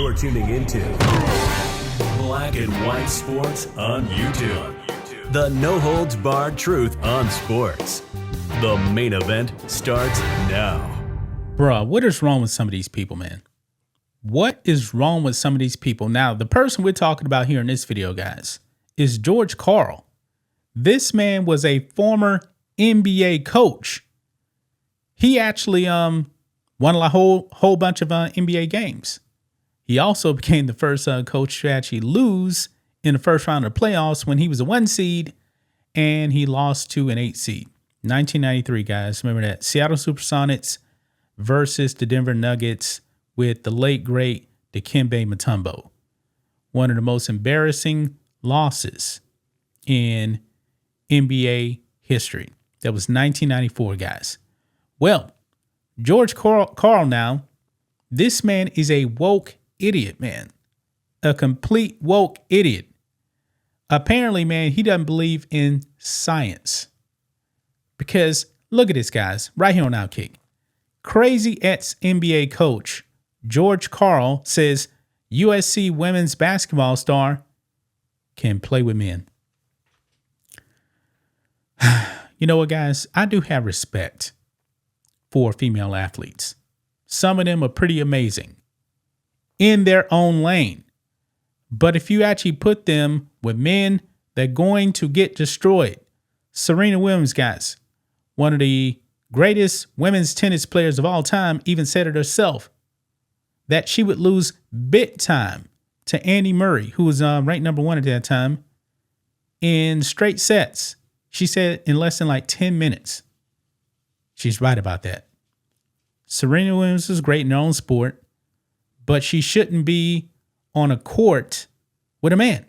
You're tuning into Black and White Sports on YouTube. The no-holds-barred truth on sports. The main event starts now. Bruh, what is wrong with some of these people, man? What is wrong with some of these people? Now, the person we're talking about here in this video, guys, is George Karl. This man was a former NBA coach. He actually won a whole bunch of NBA games. He also became the first coach to actually lose in the first round of the playoffs when he was a 1 seed and he lost to an 8 seed. 1993, guys. Remember that? Seattle Supersonics versus the Denver Nuggets with the late, great Dikembe Mutombo. One of the most embarrassing losses in NBA history. That was 1994, guys. Well, George Karl now, this man is a woke idiot, man. A complete woke idiot. Apparently, man, he doesn't believe in science. Because look at this, guys, right here on Outkick. Crazy ex-NBA coach George Karl says USC women's basketball star can play with men. You know what, guys? I do have respect for female athletes. Some of them are pretty amazing in their own lane. But if you actually put them with men, they're going to get destroyed. Serena Williams, guys, one of the greatest women's tennis players of all time, even said it herself, that she would lose big time to Andy Murray, who was ranked number 1 at that time, in straight sets. She said in less than like 10 minutes. She's right about that. Serena Williams is great in her own sport, but she shouldn't be on a court with a man.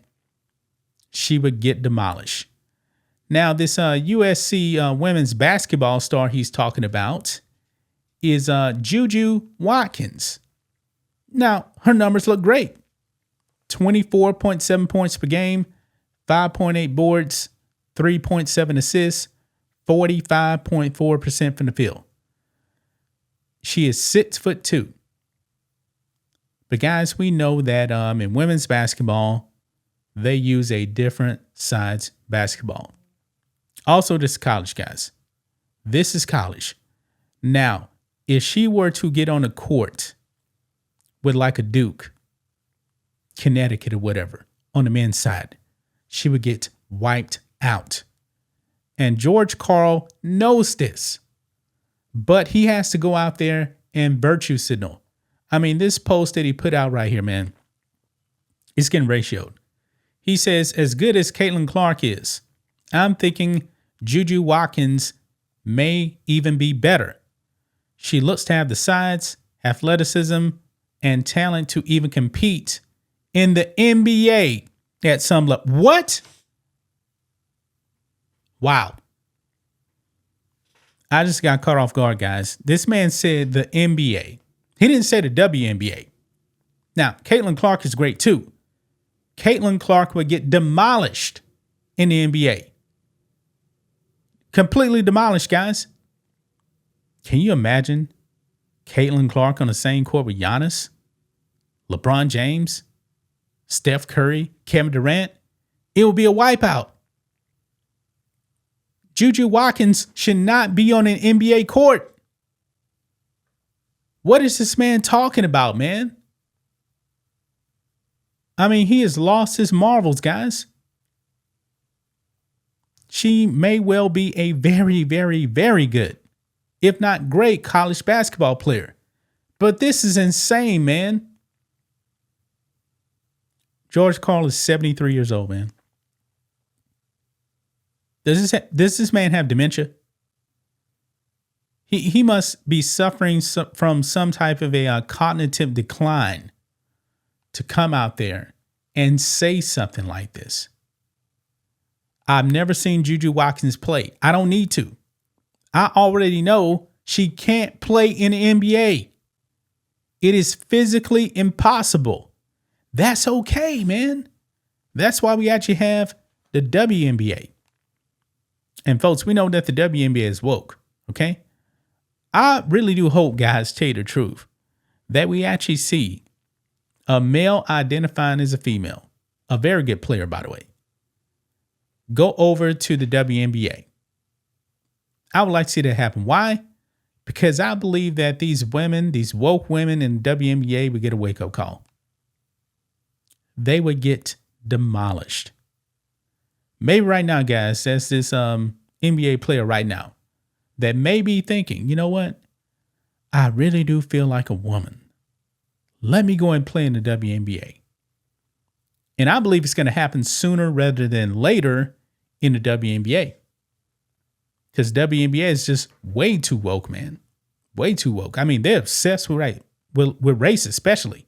She would get demolished. Now, this USC women's basketball star he's talking about is Juju Watkins. Now, her numbers look great. 24.7 points per game, 5.8 boards, 3.7 assists, 45.4% from the field. She is 6'2". But guys, we know that in women's basketball, they use a different size basketball. Also, this is college, guys. This is college. Now, if she were to get on a court with like a Duke, Connecticut or whatever, on the men's side, she would get wiped out. And George Karl knows this, but he has to go out there and virtue signal. I mean, this post that he put out right here, man, it's getting ratioed. He says, as good as Caitlin Clark is, I'm thinking Juju Watkins may even be better. She looks to have the size, athleticism, and talent to even compete in the NBA at some level. What? Wow. I just got caught off guard, guys. This man said the NBA. He didn't say the WNBA. Now, Caitlin Clark is great too. Caitlin Clark would get demolished in the NBA. Completely demolished, guys. Can you imagine Caitlin Clark on the same court with Giannis, LeBron James, Steph Curry, Kevin Durant? It will be a wipeout. Juju Watkins should not be on an NBA court. What is this man talking about, man? I mean, he has lost his marbles, guys. She may well be a very, very, very good, if not great, college basketball player. But this is insane, man. George Karl is 73 years old, man. Does this man have dementia? He must be suffering from some type of a cognitive decline to come out there and say something like this. I've never seen Juju Watkins play. I don't need to. I already know she can't play in the NBA. It is physically impossible. That's okay, man. That's why we actually have the WNBA. And folks, we know that the WNBA is woke, okay? I really do hope, guys, tell you the truth, that we actually see a male identifying as a female, a very good player, by the way, go over to the WNBA. I would like to see that happen. Why? Because I believe that these women, these woke women in the WNBA would get a wake-up call. They would get demolished. Maybe right now, guys, that's this NBA player right now that may be thinking, you know what? I really do feel like a woman. Let me go and play in the WNBA. And I believe it's going to happen sooner rather than later in the WNBA. Because WNBA is just way too woke, man. Way too woke. I mean, they're obsessed with race, especially.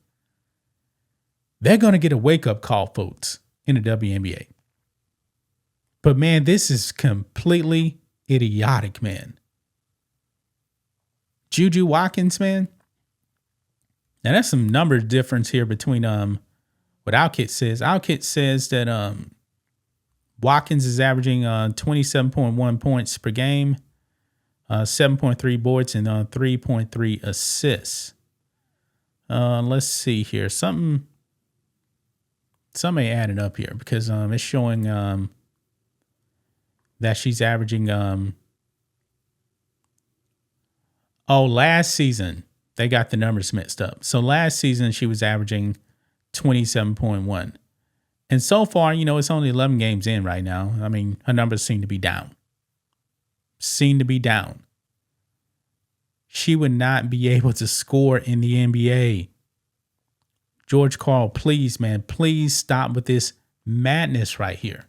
They're going to get a wake-up call, folks, in the WNBA. But, man, this is completely idiotic, man. Juju Watkins, man. Now, that's some number difference here between what Outkick says. Outkick says that Watkins is averaging 27.1 points per game, 7.3 boards, and 3.3 assists. Let's see here. Something added up here because it's showing that she's averaging. Last season they got the numbers mixed up. So last season she was averaging 27.1. And so far, it's only 11 games in right now. I mean, her numbers seem to be down. She would not be able to score in the NBA. George Karl, please, man, please stop with this madness right here.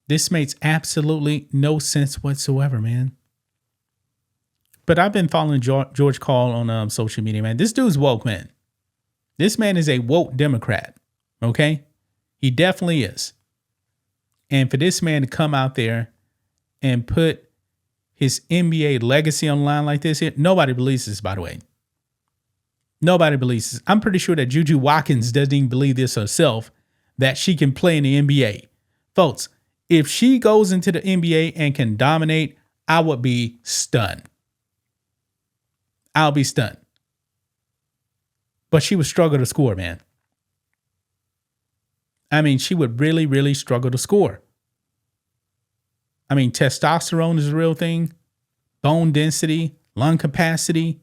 This makes absolutely no sense whatsoever, man. But I've been following George Karl on social media, man. This dude's woke, man. This man is a woke Democrat, okay? He definitely is. And for this man to come out there and put his NBA legacy on the line like this, nobody believes this, by the way. Nobody believes this. I'm pretty sure that Juju Watkins doesn't even believe this herself, that she can play in the NBA. Folks, if she goes into the NBA and can dominate, I would be stunned. I'll be stunned. But she would struggle to score, man. I mean, she would really, really struggle to score. I mean, testosterone is a real thing. Bone density, lung capacity.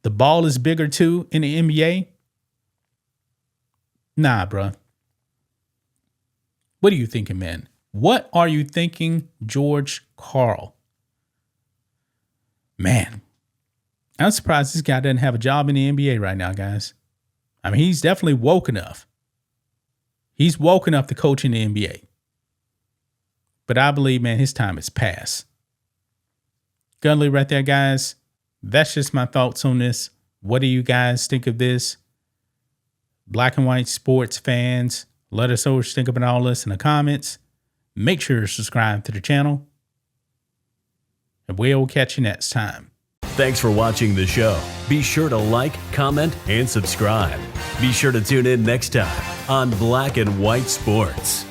The ball is bigger too in the NBA. Nah, bruh. What are you thinking, man? What are you thinking, George Karl? Man, I'm surprised this guy doesn't have a job in the NBA right now, guys. I mean, he's definitely woke enough. He's woke enough to coach in the NBA. But I believe, man, his time is past. Gonna leave right there, guys. That's just my thoughts on this. What do you guys think of this? Black and white sports fans, let us know what you think about all this in the comments. Make sure to subscribe to the channel. And we'll catch you next time. Thanks for watching the show. Be sure to like, comment, and subscribe. Be sure to tune in next time on Black and White Sports.